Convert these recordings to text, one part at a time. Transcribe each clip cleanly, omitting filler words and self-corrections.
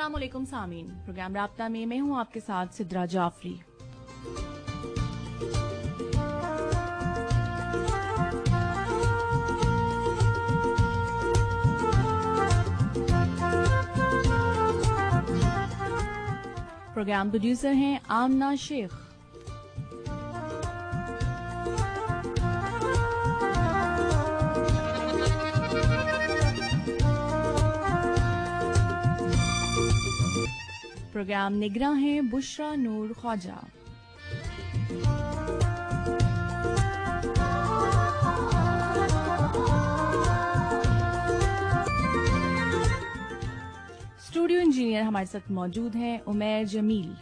السلام علیکم سامعین، پروگرام رابطہ میں میں ہوں آپ کے ساتھ سدرا جعفری۔ پروگرام پروڈیوسر ہیں آمنہ شیخ۔ پروگرام نگراں ہیں بشرا نور خواجہ۔ اسٹوڈیو انجینئر ہمارے ساتھ موجود ہیں عمیر جمیل۔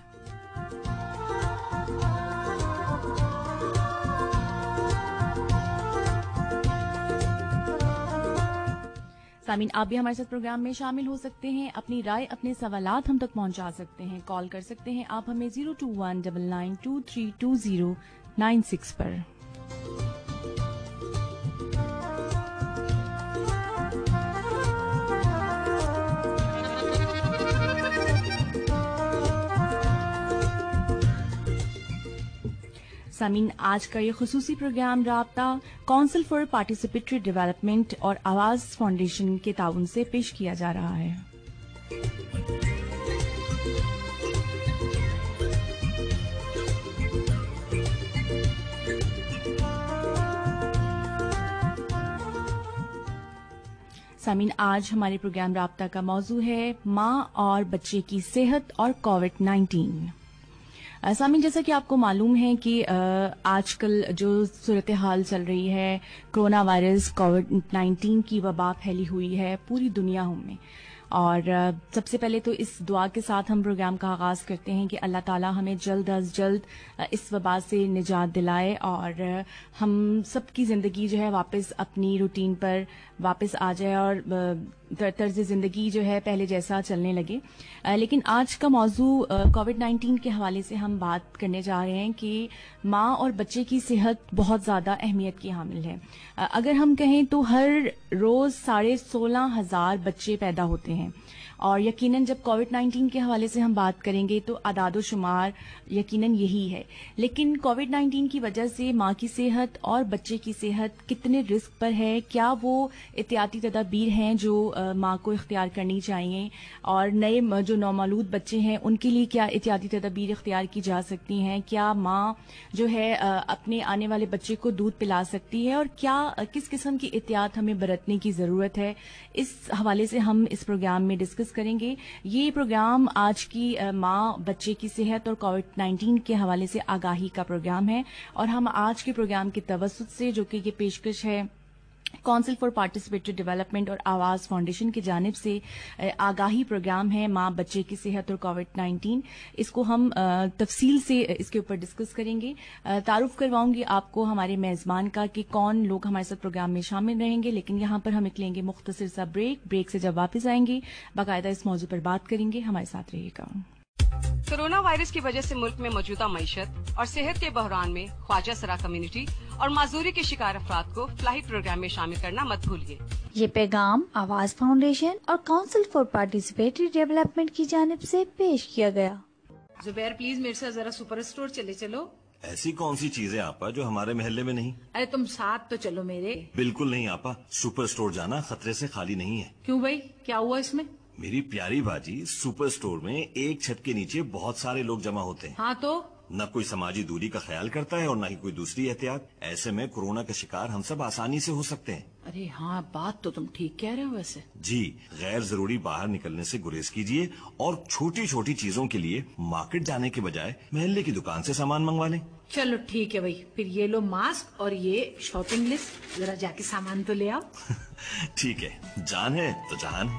سامعین، آپ بھی ہمارے ساتھ پروگرام میں شامل ہو سکتے ہیں، اپنی رائے اپنے سوالات ہم تک پہنچا سکتے ہیں، کال کر سکتے ہیں آپ ہمیں 02199232096 پر۔ سامعین، آج کا یہ خصوصی پروگرام رابطہ کونسل فار پارٹیسپیٹری ڈیولپمنٹ اور آواز فاؤنڈیشن کے تعاون سے پیش کیا جا رہا ہے۔ سامعین، آج ہمارے پروگرام رابطہ کا موضوع ہے ماں اور بچے کی صحت اور کووڈ-19۔ سامعین، جیسا کہ آپ کو معلوم ہے کہ آج کل جو صورتحال چل رہی ہے، کرونا وائرس کووڈ-19 کی وبا پھیلی ہوئی ہے پوری دنیا میں، اور سب سے پہلے تو اس دعا کے ساتھ ہم پروگرام کا آغاز کرتے ہیں کہ اللہ تعالی ہمیں جلد از جلد اس وبا سے نجات دلائے اور ہم سب کی زندگی جو ہے واپس اپنی روٹین پر واپس آ جائے اور طرز زندگی جو ہے پہلے جیسا چلنے لگے۔ لیکن آج کا موضوع کووڈ-19 کے حوالے سے ہم بات کرنے جا رہے ہیں کہ ماں اور بچے کی صحت بہت زیادہ اہمیت کی حامل ہے۔ اگر ہم کہیں تو ہر روز 16,500 بچے پیدا ہوتے ہیں، اور یقیناً جب کووڈ-19 کے حوالے سے ہم بات کریں گے تو اعداد و شمار یقیناً یہی ہے، لیکن کووڈ-19 کی وجہ سے ماں کی صحت اور بچے کی صحت کتنے رسک پر ہے، کیا وہ احتیاطی تدابیر ہیں جو ماں کو اختیار کرنی چاہیے، اور نئے جو نومولود بچے ہیں ان کے لیے کیا احتیاطی تدابیر اختیار کی جا سکتی ہیں، کیا ماں جو ہے اپنے آنے والے بچے کو دودھ پلا سکتی ہے، اور کیا کس قسم کی احتیاط ہمیں برتنے کی ضرورت ہے، اس حوالے سے ہم اس پروگرام میں ڈسکس کریں گے۔ یہ پروگرام آج کی ماں بچے کی صحت اور کووڈ-19 کے حوالے سے آگاہی کا پروگرام ہے، اور ہم آج کے پروگرام کے توسط سے، جو کہ یہ پیشکش ہے کونسل فار پارٹیسپیٹری ڈیولپمنٹ اور آواز فاؤنڈیشن کی جانب سے، آگاہی پروگرام ہے ماں بچے کی صحت اور کووڈ-19، اس کو ہم تفصیل سے اس کے اوپر ڈسکس کریں گے۔ تعارف کرواؤں گی آپ کو ہمارے میزبان کا کہ کون لوگ ہمارے ساتھ پروگرام میں شامل رہیں گے، لیکن یہاں پر ہم ایک لیں گے مختصر سا بریک سے جب واپس آئیں گے باقاعدہ اس موضوع پر بات کریں گے، ہمارے ساتھ رہیے گا۔ کورونا وائرس کی وجہ سے ملک میں موجودہ معیشت اور صحت کے بحران میں خواجہ سرا کمیونٹی اور معذوری کے شکار افراد کو فلاحی پروگرام میں شامل کرنا مت بھولیے۔ یہ پیغام آواز فاؤنڈیشن اور کونسل فار پارٹیسپیٹری ڈیولپمنٹ کی جانب سے پیش کیا گیا۔ زبیر پلیز میرے ساتھ ذرا سپر اسٹور چلے چلو۔ ایسی کون سی چیزیں آپا جو ہمارے محلے میں نہیں؟ ارے تم ساتھ تو چلو میرے۔ بالکل نہیں آپا، سپر اسٹور جانا خطرے سے خالی نہیں ہے۔ کیوں بھائی، کیا ہوا اس میں؟ میری پیاری باجی، سپر اسٹور میں ایک چھت کے نیچے بہت سارے لوگ جمع ہوتے ہیں، ہاں تو نہ کوئی سماجی دوری کا خیال کرتا ہے اور نہ ہی کوئی دوسری احتیاط۔ ایسے میں کورونا کا شکار ہم سب آسانی سے ہو سکتے ہیں۔ ارے ہاں، بات تو تم ٹھیک کہہ رہے ہو ویسے۔ جی، غیر ضروری باہر نکلنے سے گریز کیجیے اور چھوٹی چھوٹی چیزوں کے لیے مارکیٹ جانے کے بجائے محلے کی دکان سے سامان منگوا لیں۔ چلو ٹھیک ہے بھائی، پھر یہ لو ماسک اور یہ شاپنگ لسٹ، ذرا جا کے سامان تو لے آؤ۔ ٹھیک ہے، جان ہے تو جہان ہے۔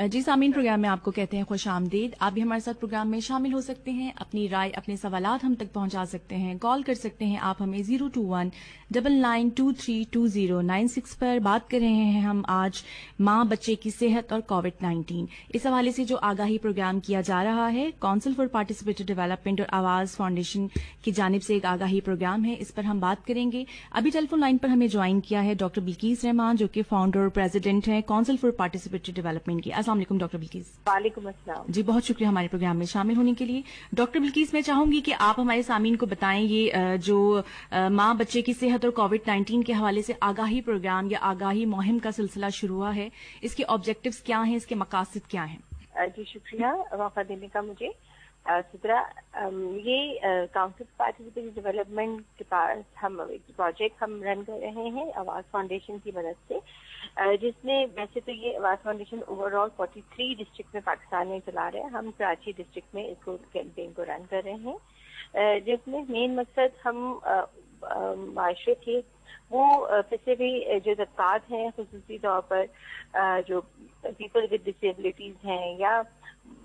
جی سامعین، پروگرام میں آپ کو کہتے ہیں خوش آمدید. آپ بھی ہمارے ساتھ پروگرام میں شامل ہو سکتے ہیں، اپنی رائے، اپنے سوالات ہم تک پہنچا سکتے ہیں، کال کر سکتے ہیں آپ ہمیں 02199232096 پر. بات کر رہے ہیں ہم آج ماں بچے کی صحت اور کووڈ-19 اس حوالے سے جو آگاہی پروگرام کیا جا رہا ہے. کونسل فار پارٹیسپیٹری ڈیولپمنٹ اور آواز فاؤنڈیشن کی جانب سے ایک آگاہی پروگرام ہے، اس پر ہم بات کریں گے. ابھی ٹیلی فون لائن پر ہمیں جوائن کیا ہے ڈاکٹر بلقیس رحمان، جو کہ فاؤنڈر اور پریزیڈنٹ ہیں کونسل فار پارٹیسپیٹری ڈیولپمنٹ کی. السلام علیکم ڈاکٹر بلقیس. وعلیکم السلام. جی بہت شکریہ ہمارے پروگرام میں شامل ہونے کے لیے. ڈاکٹر بلقیس، میں چاہوں گی کہ آپ ہمارے سامعین کو بتائیں یہ جو ماں بچے کی صحت اور کووڈ-19 کے حوالے سے آگاہی پروگرام یا آگاہی مہم کا سلسلہ شروع ہوا ہے، اس کے آبجیکٹیوز کیا ہیں، اس کے مقاصد کیا ہیں؟ جی شکریہ موقع دینے کا مجھے. سترہ یہ کاؤنسل پارٹیسپیٹری ڈیولپمنٹ کے پاس ہم ایک پروجیکٹ ہم رن کر رہے ہیں آواز فاؤنڈیشن کی مدد سے، جس میں ویسے تو یہ آواز فاؤنڈیشن اوور آل 43 ڈسٹرکٹ میں پاکستان میں چلا رہے ہیں. ہم کراچی ڈسٹرکٹ میں اس کو کیمپین کو رن کر رہے ہیں، جس میں مین مقصد ہم معاشرے کے وہ پھنسے ہوئے جو طبقات ہیں، خصوصی طور پر جو پیپل ود ڈسیبلٹیز ہیں، یا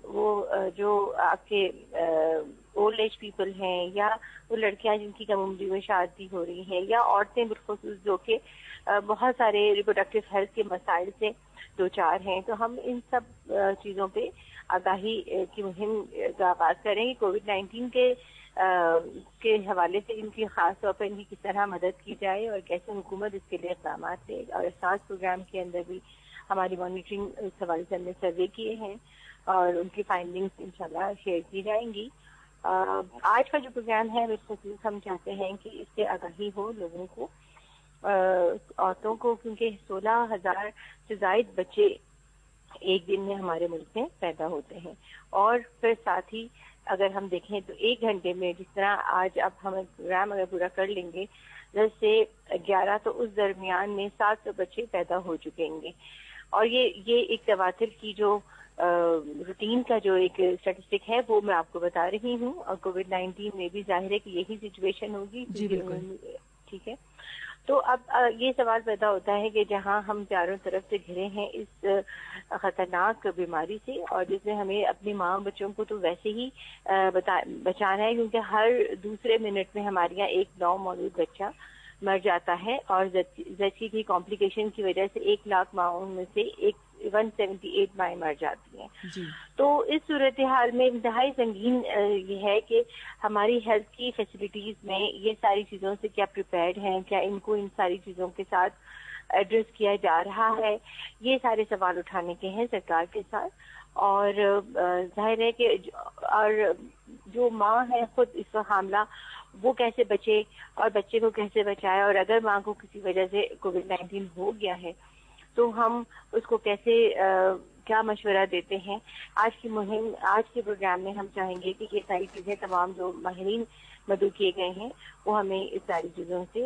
وہ جو آپ کے اولڈ ایج پیپل ہیں، یا وہ لڑکیاں جن کی کم عمری میں شادی ہو رہی ہیں، یا عورتیں بالخصوص جو کہ بہت سارے ریپروڈکٹیو ہیلتھ کے مسائل سے دوچار ہیں. تو ہم ان سب چیزوں پہ آگاہی کی مہم کا آغاز کریں گے. کووڈ-19 کے حوالے سے ان کی خاص طور پر ان کی کس طرح مدد کی جائے اور کیسے حکومت اس کے لیے اقدامات لے. اور اساس پروگرام کے اندر بھی ہماری مانیٹرنگ اس حوالے سے ہم نے سروے کیے ہیں اور ان کی فائنڈنگز انشاءاللہ شیئر کی جائیں گی. آج کا جو پروگرام ہے بالخصوص ہم چاہتے ہیں کہ اس سے آگاہی ہو لوگوں کو، عورتوں کو، کیونکہ 16,000 سے زائد بچے ایک دن میں ہمارے ملک میں پیدا ہوتے ہیں. اور پھر ساتھ ہی اگر ہم دیکھیں تو 1 گھنٹے میں جس طرح آج اب ہم پروگرام اگر پورا کر لیں گے 10 سے 11 تو اس درمیان میں 700 بچے پیدا ہو چکیں گے. اور یہ ایک تواتر کی جو روٹین کا جو ایک اسٹیٹسٹک ہے وہ میں آپ کو بتا رہی ہوں. اور کووڈ-19 میں بھی ظاہر ہے کہ یہی سچویشن ہوگی. جی بالکل ٹھیک ہے. تو اب یہ سوال پیدا ہوتا ہے کہ جہاں ہم چاروں طرف سے گھرے ہیں اس خطرناک بیماری سے، اور جس میں ہمیں اپنے ماں بچوں کو تو ویسے ہی بچانا ہے، کیونکہ ہر دوسرے منٹ میں ہمارے یہاں ایک نو مولود بچہ مر جاتا ہے، اور زچگی کی کمپلیکیشن کی وجہ سے 1 لاکھ ماؤں میں سے 178 مائیں مر جاتی ہیں. جی. تو اس صورتحال میں انتہائی سنگین یہ ہے کہ ہماری ہیلتھ کی فیسلٹیز میں یہ ساری چیزوں سے کیا پریپیئرڈ ہیں، کیا ان کو ان ساری چیزوں کے ساتھ ایڈریس کیا جا رہا ہے. یہ سارے سوال اٹھانے کے ہیں سرکار کے ساتھ. اور ظاہر ہے کہ اور جو ماں ہے خود اس وقت حاملہ، وہ کیسے بچے اور بچے کو کیسے بچائے، اور اگر ماں کو کسی وجہ سے کووڈ-19 ہو گیا ہے تو ہم اس کو کیسے کیا مشورہ دیتے ہیں. آج کے پروگرام میں ہم چاہیں گے کہ یہ ساری چیزیں تمام جو ماہرین مدعو کیے گئے ہیں وہ ہمیں اس ساری چیزوں سے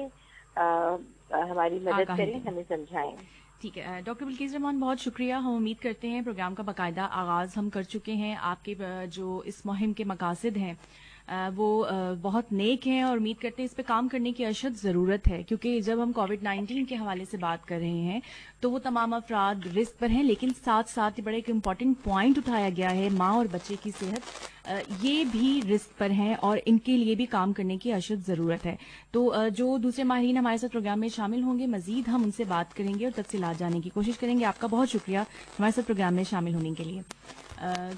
ہماری مدد کریں، ہمیں سمجھائیں. ٹھیک ہے ڈاکٹر بلقیس رحمان، بہت شکریہ. ہم امید کرتے ہیں پروگرام کا باقاعدہ آغاز ہم کر چکے ہیں. آپ کے جو اس مہم کے مقاصد ہیں وہ بہت نیک ہیں، اور امید کرتے ہیں اس پہ کام کرنے کی اشد ضرورت ہے، کیونکہ جب ہم کووڈ-19 کے حوالے سے بات کر رہے ہیں تو وہ تمام افراد رسک پر ہیں، لیکن ساتھ ساتھ بڑا ایک امپورٹنٹ پوائنٹ اٹھایا گیا ہے، ماں اور بچے کی صحت یہ بھی رسک پر ہیں اور ان کے لیے بھی کام کرنے کی اشد ضرورت ہے. تو جو دوسرے ماہرین ہمارے ساتھ پروگرام میں شامل ہوں گے، مزید ہم ان سے بات کریں گے اور تفصیلات جاننے کی کوشش کریں گے. آپ کا بہت شکریہ ہمارے ساتھ پروگرام میں شامل ہونے کے لیے.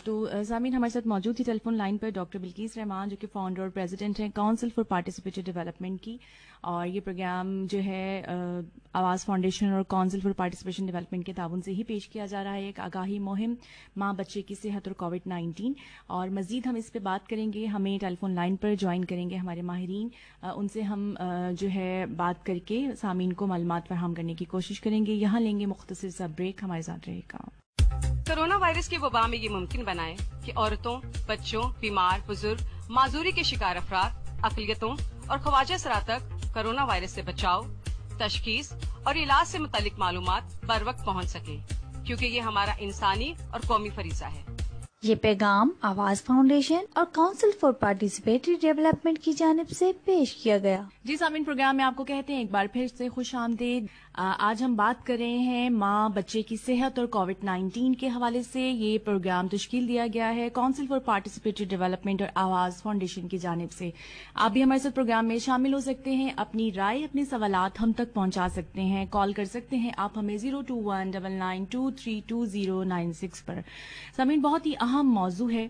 تو سامعین، ہمارے ساتھ موجود تھی ٹیلی فون لائن پر ڈاکٹر بلقیس رحمان، جو کہ فاؤنڈر اور پریزیڈنٹ ہیں کونسل فار پارٹیسپیٹری ڈیولپمنٹ کی. اور یہ پروگرام جو ہے آواز فاؤنڈیشن اور کونسل فار پارٹیسپیشن ڈیولپمنٹ کے تعاون سے ہی پیش کیا جا رہا ہے، ایک آگاہی مہم ماں بچے کی صحت اور کووڈ-19. اور مزید ہم اس پہ بات کریں گے. ہمیں ٹیلی فون لائن پر جوائن کریں گے ہمارے ماہرین، ان سے ہم جو ہے بات کر کے سامعین کو معلومات فراہم کرنے کی کوشش کریں گے. یہاں لیں گے مختصر سا بریک. ہمارے ساتھ رہے گا. کورونا وائرس کی وبا میں یہ ممکن بنائے کہ عورتوں، بچوں، بیمار، بزرگ، معذوری کے شکار افراد، اقلیتوں اور خواجہ سرا تک کورونا وائرس سے بچاؤ، تشخیص اور علاج سے متعلق معلومات بر وقت پہنچ سکے، کیونکہ یہ ہمارا انسانی اور قومی فریضہ ہے. یہ پیغام آواز فاؤنڈیشن اور کاؤنسل فار پارٹیسپیٹری ڈیولپمنٹ کی جانب سے پیش کیا گیا۔ جی سامعین، پروگرام میں آپ کو کہتے ہیں ایک بار پھر سے خوش آمدید۔ آج ہم بات کر رہے ہیں ماں بچے کی صحت اور کووڈ-19 کے حوالے سے۔ یہ پروگرام تشکیل دیا گیا ہے کاؤنسل فار پارٹیسپیٹری ڈیولپمنٹ اور آواز فاؤنڈیشن کی جانب سے۔ آپ بھی ہمارے ساتھ پروگرام میں شامل ہو سکتے ہیں، اپنی رائے، اپنے سوالات ہم تک پہنچا سکتے ہیں، کال کر سکتے ہیں آپ ہمیں 02199232096 پر۔ سامعین، بہت ہی اہم موضوع ہے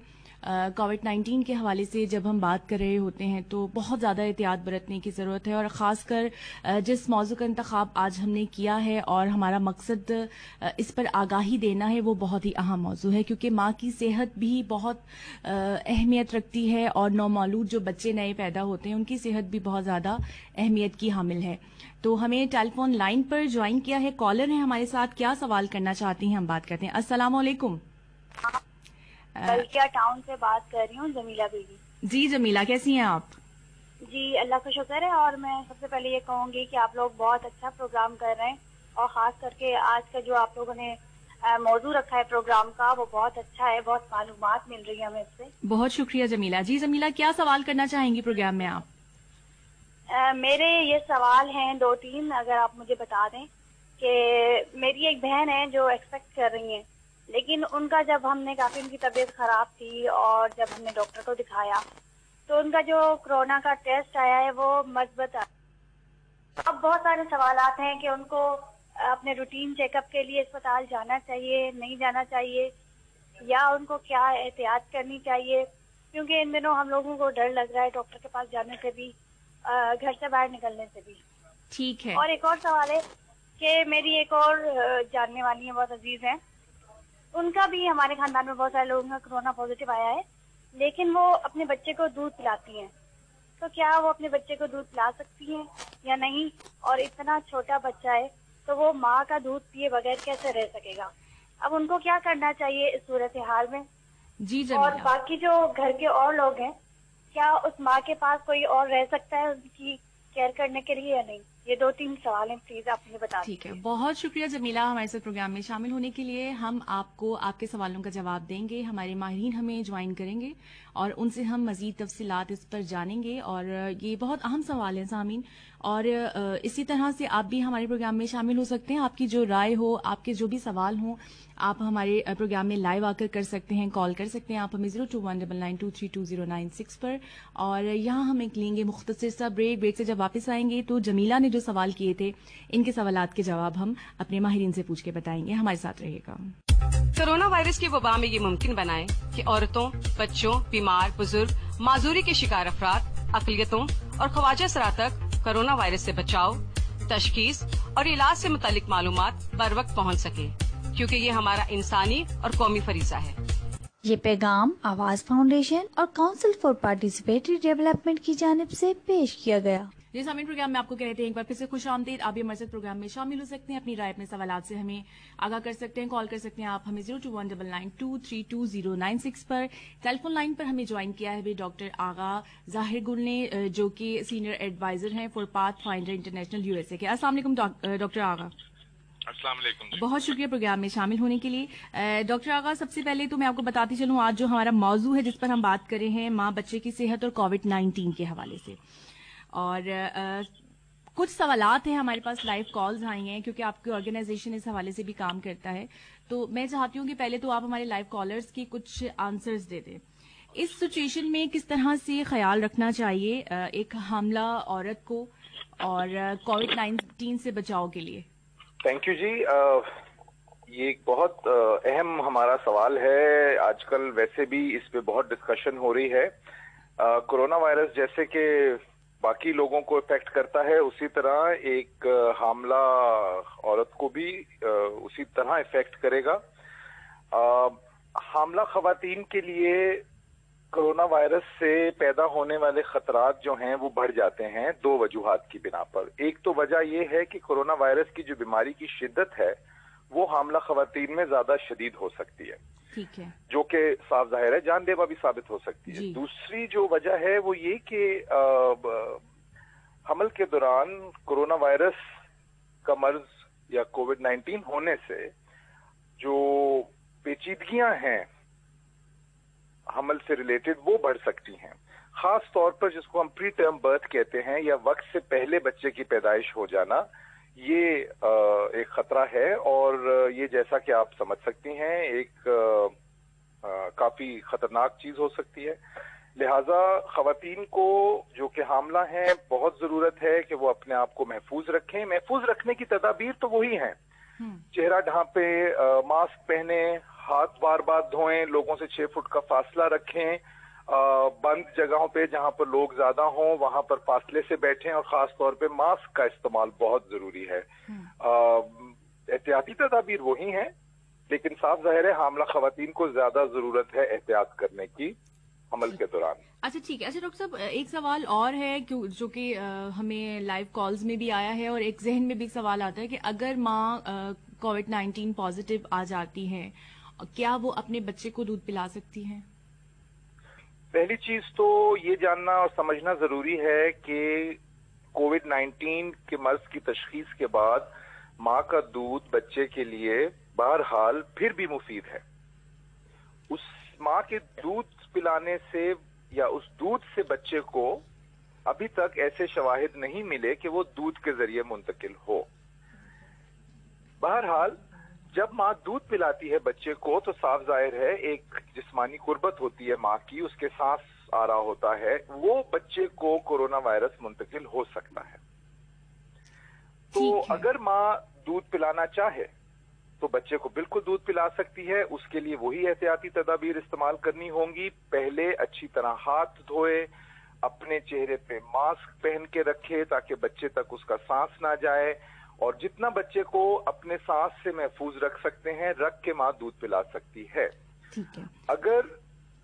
کووڈ-19 کے حوالے سے۔ جب ہم بات کر رہے ہوتے ہیں تو بہت زیادہ احتیاط برتنے کی ضرورت ہے، اور خاص کر جس موضوع کا انتخاب آج ہم نے کیا ہے اور ہمارا مقصد اس پر آگاہی دینا ہے، وہ بہت ہی اہم موضوع ہے، کیونکہ ماں کی صحت بھی بہت اہمیت رکھتی ہے، اور نومولود جو بچے نئے پیدا ہوتے ہیں ان کی صحت بھی بہت زیادہ اہمیت کی حامل ہے۔ تو ہمیں ٹیلی فون لائن پر جوائن کیا ہے، کالر ہیں ہمارے ساتھ، کیا سوال کرنا چاہتی ہیں ہم بات کرتے ہیں۔ السلام علیکم۔ بلکیا ٹاؤن سے بات کر رہی ہوں، جمیلہ بیگم۔ جی جمیلہ، کیسی ہیں آپ؟ جی اللہ کا شکر ہے، اور میں سب سے پہلے یہ کہوں گی کہ آپ لوگ بہت اچھا پروگرام کر رہے ہیں، اور خاص کر کے آج کا جو آپ لوگوں نے موضوع رکھا ہے پروگرام کا، وہ بہت اچھا ہے، بہت معلومات مل رہی ہے ہمیں اس سے۔ بہت شکریہ جمیلہ۔ جی جمیلہ، کیا سوال کرنا چاہیں گی پروگرام میں آپ؟ میرے یہ سوال ہیں 2-3، اگر آپ مجھے بتا دیں کہ میری ایک بہن ہے جو ایکسپیکٹ کر رہی ہیں، لیکن ان کا جب ہم نے کافی ان کی طبیعت خراب تھی اور جب ہم نے ڈاکٹر کو دکھایا تو ان کا جو کورونا کا ٹیسٹ آیا ہے وہ مثبت آیا۔ اب بہت سارے سوالات ہیں کہ ان کو اپنے روٹین چیک اپ کے لیے اسپتال جانا چاہیے، نہیں جانا چاہیے، یا ان کو کیا احتیاط کرنی چاہیے، کیونکہ ان دنوں ہم لوگوں کو ڈر لگ رہا ہے ڈاکٹر کے پاس جانے سے بھی، گھر سے باہر نکلنے سے بھی۔ ٹھیک ہے۔ اور ایک اور سوال ہے کہ میری ایک اور جاننے والی ہیں، بہت عزیز ہیں، ان کا بھی ہمارے خاندان میں بہت سارے لوگوں کا کورونا پازیٹیو آیا ہے، لیکن وہ اپنے بچے کو دودھ پلاتی ہیں، تو کیا وہ اپنے بچے کو دودھ پلا سکتی ہیں یا نہیں؟ اور اتنا چھوٹا بچہ ہے تو وہ ماں کا دودھ پیے بغیر کیسے رہ سکے گا؟ اب ان کو کیا کرنا چاہیے اس صورتحال میں؟ جی اور جمیلہ، باقی جو گھر کے اور لوگ ہیں، کیا اس ماں کے پاس کوئی اور رہ سکتا ہے ان کی کیئر کرنے کے لیے یا نہیں؟ یہ 2-3 سوال ہیں، پلیز آپ مجھے بتا ٹھیک ہے۔ دیجیے۔ بہت شکریہ جمیلہ ہمارے ساتھ پروگرام میں شامل ہونے کے لیے۔ ہم آپ کو آپ کے سوالوں کا جواب دیں گے، ہمارے ماہرین ہمیں جوائن کریں گے اور ان سے ہم مزید تفصیلات اس پر جانیں گے، اور یہ بہت اہم سوال ہے سامعین، اور اسی طرح سے آپ بھی ہمارے پروگرام میں شامل ہو سکتے ہیں۔ آپ کی جو رائے ہو، آپ کے جو بھی سوال ہوں، آپ ہمارے پروگرام میں لائیو آ کر سکتے ہیں، کال کر سکتے ہیں آپ ہمیں 02199232096 پر، اور یہاں ہم ایک لیں گے مختصر سا بریک سے جب واپس آئیں گے تو جمیلہ نے جو سوال کیے تھے ان کے سوالات کے جواب ہم اپنے ماہرین سے پوچھ کے بتائیں گے۔ ہمارے ساتھ رہے گا۔ کورونا وائرس کی وبا میں یہ ممکن بنائے کہ عورتوں، بچوں، بیمار، بزرگ، معذوری کے شکار افراد، اقلیتوں اور خواجہ سرا تک کورونا وائرس سے بچاؤ، تشخیص اور علاج سے متعلق معلومات بر وقت پہنچ سکے، کیونکہ یہ ہمارا انسانی اور قومی فریضہ ہے۔ یہ پیغام آواز فاؤنڈیشن اور کاؤنسل فار پارٹیسپیٹری ڈیولپمنٹ کی جانب سے پیش کیا گیا۔ جی سامعین، پروگرام میں آپ کو کہتے ہیں ایک بار پھر سے خوش آمدید۔ آپ بھی ہمارے ساتھ پروگرام میں شامل ہو سکتے ہیں، اپنی رائے، اپنے سوالات سے ہمیں آگاہ کر سکتے ہیں، کال کر سکتے ہیں آپ ہمیں 02199232096 پر۔ ٹیلی فون لائن پر ہمیں جوائن کیا ہے ڈاکٹر آغا ظاہر گل نے، جو کہ سینئر ایڈوائزر ہیں for Pathfinder International USA کے۔ السلام علیکم ڈاکٹر آغا۔ السلام علیکم جی۔ بہت شکریہ پروگرام میں شامل ہونے کے لیے۔ ڈاکٹر آغا، سب سے پہلے تو میں آپ کو بتاتی چلوں آج جو ہمارا موضوع ہے جس پر ہم بات کر رہے ہیں، ماں بچے کی صحت اور کووڈ-19 کے حوالے سے، اور کچھ سوالات ہیں ہمارے پاس، لائیو کالز آئی ہیں کیونکہ آپ کی آرگنائزیشن اس حوالے سے بھی کام کرتا ہے، تو میں چاہتی ہوں کہ پہلے تو آپ ہمارے لائیو کالرز کی کچھ آنسرز دے دیں۔ اس سچویشن میں کس طرح سے خیال رکھنا چاہیے ایک حاملہ عورت کو اور کووڈ-19 سے بچاؤ کے لیے؟ تھینک یو جی۔ یہ ایک بہت اہم ہمارا سوال ہے، آج کل ویسے بھی اس پہ بہت ڈسکشن ہو رہی ہے۔ کورونا وائرس جیسے کہ باقی لوگوں کو افیکٹ کرتا ہے، اسی طرح ایک حاملہ عورت کو بھی اسی طرح افیکٹ کرے گا۔ حاملہ خواتین کے لیے کورونا وائرس سے پیدا ہونے والے خطرات جو ہیں وہ بڑھ جاتے ہیں 2 وجوہات کی بنا پر۔ ایک تو وجہ یہ ہے کہ کورونا وائرس کی جو بیماری کی شدت ہے وہ حاملہ خواتین میں زیادہ شدید ہو سکتی ہے، ٹھیک ہے، جو کہ صاف ظاہر ہے جان لیوا بھی ثابت ہو سکتی ہے۔ جی۔ دوسری جو وجہ ہے وہ یہ کہ حمل کے دوران کورونا وائرس کا مرض یا کووڈ-19 ہونے سے جو پیچیدگیاں ہیں حمل سے ریلیٹڈ وہ بڑھ سکتی ہیں، خاص طور پر جس کو ہم پری ٹرم برتھ کہتے ہیں یا وقت سے پہلے بچے کی پیدائش ہو جانا، یہ ایک خطرہ ہے، اور یہ جیسا کہ آپ سمجھ سکتی ہیں ایک کافی خطرناک چیز ہو سکتی ہے. لہذا خواتین کو جو کہ حاملہ ہیں بہت ضرورت ہے کہ وہ اپنے آپ کو محفوظ رکھیں. محفوظ رکھنے کی تدابیر تو وہی ہیں، چہرہ ڈھانپے، ماسک پہنے، ہاتھ بار بار دھوئیں، لوگوں سے 6 فٹ کا فاصلہ رکھیں، بند جگہوں پہ جہاں پر لوگ زیادہ ہوں وہاں پر فاصلے سے بیٹھیں، اور خاص طور پہ ماسک کا استعمال بہت ضروری ہے. احتیاطی تدابیر وہی ہیں، لیکن صاف ظاہر ہے حاملہ خواتین کو زیادہ ضرورت ہے احتیاط کرنے کی عمل کے دوران. اچھا ٹھیک ہے. اچھا ڈاکٹر صاحب ایک سوال اور ہے جو کہ ہمیں لائیو کالز میں بھی آیا ہے، اور ایک ذہن میں بھی سوال آتا ہے کہ اگر ماں کووڈ-19 پازیٹیو آ جاتی ہے، کیا وہ اپنے بچے کو دودھ پلا سکتی ہیں؟ پہلی چیز تو یہ جاننا اور سمجھنا ضروری ہے کہ کووڈ-19 کے مرض کی تشخیص کے بعد ماں کا دودھ بچے کے لیے بہرحال پھر بھی مفید ہے. اس ماں کے دودھ پلانے سے یا اس دودھ سے بچے کو ابھی تک ایسے شواہد نہیں ملے کہ وہ دودھ کے ذریعے منتقل ہو. بہرحال جب ماں دودھ پلاتی ہے بچے کو تو صاف ظاہر ہے ایک جسمانی قربت ہوتی ہے ماں کی، اس کے سانس آ رہا ہوتا ہے، وہ بچے کو کورونا وائرس منتقل ہو سکتا ہے. تو اگر ماں دودھ پلانا چاہے تو بچے کو بالکل دودھ پلا سکتی ہے. اس کے لیے وہی احتیاطی تدابیر استعمال کرنی ہوں گی. پہلے اچھی طرح ہاتھ دھوئے، اپنے چہرے پہ ماسک پہن کے رکھے تاکہ بچے تک اس کا سانس نہ جائے، اور جتنا بچے کو اپنے سانس سے محفوظ رکھ سکتے ہیں رکھ کے ماں دودھ پلا سکتی ہے. اگر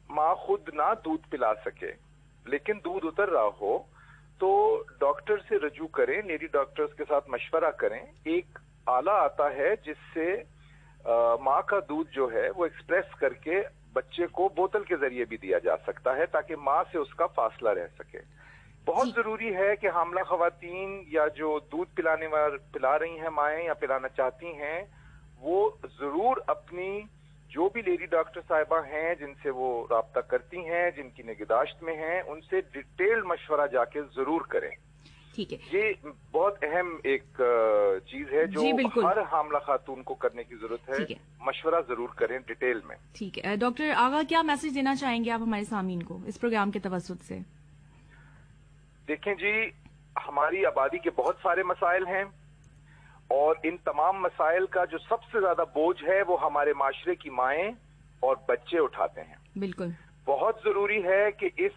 ماں خود نہ دودھ پلا سکے لیکن دودھ اتر رہا ہو تو ڈاکٹر سے رجوع کریں، لیڈی ڈاکٹرز کے ساتھ مشورہ کریں. ایک آلہ آتا ہے جس سے ماں کا دودھ جو ہے وہ ایکسپریس کر کے بچے کو بوتل کے ذریعے بھی دیا جا سکتا ہے تاکہ ماں سے اس کا فاصلہ رہ سکے. بہت ضروری ہے کہ حاملہ خواتین یا جو دودھ پلا رہی ہیں مائیں یا پلانا چاہتی ہیں، وہ ضرور اپنی جو بھی لیڈی ڈاکٹر صاحبہ ہیں جن سے وہ رابطہ کرتی ہیں، جن کی نگہداشت میں ہیں، ان سے ڈیٹیل مشورہ جا کے ضرور کریں. ٹھیک ہے، یہ بہت اہم ایک چیز ہے جو ہر حاملہ خاتون کو کرنے کی ضرورت ہے. مشورہ ضرور کریں ڈیٹیل میں. ٹھیک ہے ڈاکٹر آغا، کیا میسج دینا چاہیں گے آپ ہمارے سامعین کو اس پروگرام کے توسط سے؟ دیکھیں جی، ہماری آبادی کے بہت سارے مسائل ہیں، اور ان تمام مسائل کا جو سب سے زیادہ بوجھ ہے وہ ہمارے معاشرے کی مائیں اور بچے اٹھاتے ہیں. بالکل بہت ضروری ہے کہ اس